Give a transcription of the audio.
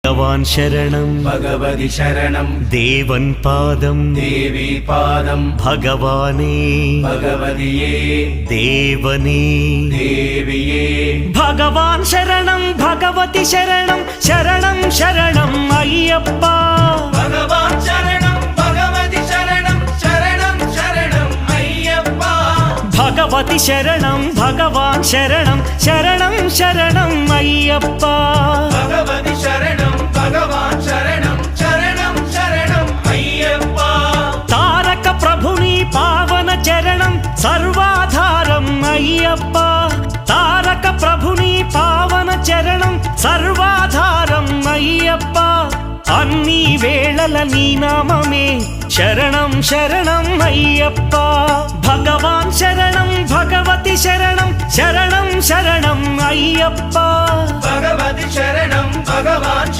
भगवान् शरणं भगवति शरणं देवन् पादं देवी पादं भगवाने भगवतिये देवने देविये भगवान् शरणं भगवति शरणं शरणं शरणं अय्यप्पा भगवान् शरणं भगवति शरणं शरणं शरणं अय्यप्पा भगवति शरणं भगवान् शरणं शरणं शरणं अय्यप्पा भगवति शरणं भगवान् शरणं शरणं शरणं अय्यप्पा तारक प्रभुनि पावन चरणं सर्वाधारम् अय्यप्पा तारक प्रभुनि पावन चरणं सर्वाधारम् अय्यप्पा अन्नी वेळल नी नाममे शरणं शरणं अय्यप्पा भगवान् शरणं भगवति शरणं शरणं शरणं अय्यप्पा भगवति शरणं भगवान् शरणं